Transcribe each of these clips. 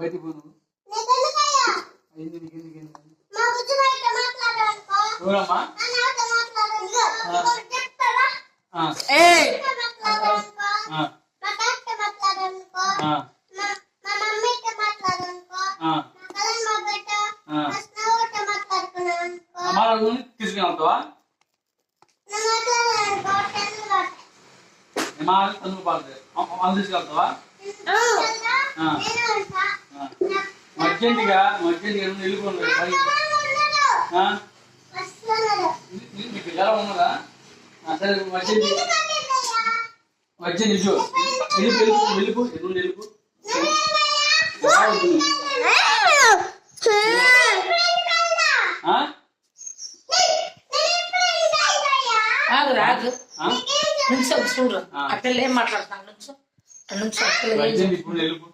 బయటికి పోను ఎవరమ్మా తీసుకుని వెళ్తావా తను పడుతుంది వాళ్ళు తీసుకెళ్తావా మర్జెంట్గా వెళ్ళిపోండి నీకు ఎలా ఉన్నదా సరే మర్జెంట్ నిజం వెళ్ళిపో ఎల్లుండి వెళ్ళిపో రాదు నుంచి చూడు అక్కడ ఏం మాట్లాడుతున్నాను నుంచి ఇప్పుడు వెళ్ళిపో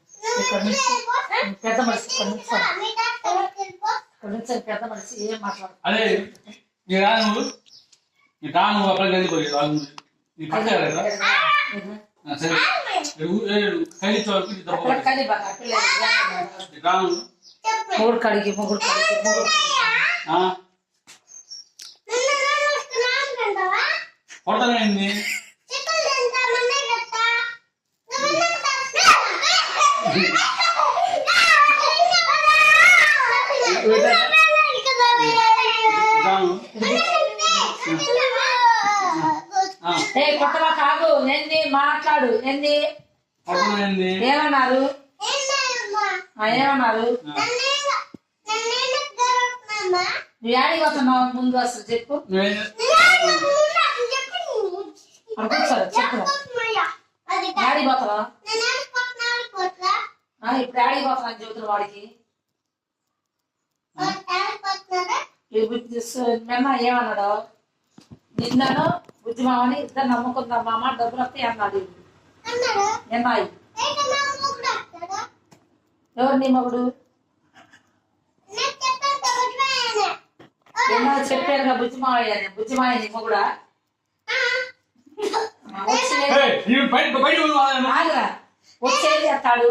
పెద్ద మనిషి పెద్ద మనిషి ఏం మాట్లాడు అదే నీ రా నువ్వు అక్కడ వెళ్ళిపోయి నీ పక్క సరే మొగుడు కడిగి కొడతానండి కొత్తగా కాదు ఏంది మాట్లాడు ఏంది ఏమన్నారు నువ్వు యాడికి పోతున్నావు ముందు అసలు చెప్పు అనుకుంటారు చెప్పు యాడికి పోతావా ఇప్పుడు యాడికి పోతున్నా అని చెబుతున్నా వాడికి నిన్న ఏమన్నాడు నిన్నను బుద్ధిమామని ఇద్దరు నమ్ముకుందాం మామ డబ్బులు వస్తాయి అన్నాడు నిన్న ఎవరు నీ మగుడు నిన్న చెప్పాను బుద్ధిమాయ నీ మగుడా వచ్చేది చేస్తాడు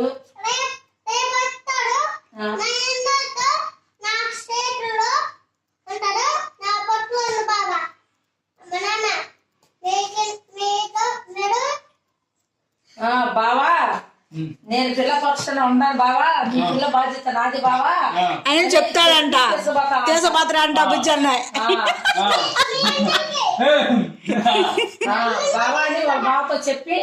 బావా నేను పిల్ల పక్షాన ఉన్నాను బావా నీ పిల్ల బాధ్యత నాది బావా ఆయన చెప్తాడంట దేశపాత్ర అంట బుజ్జన్న బావా అని వాళ్ళ బావతో చెప్పి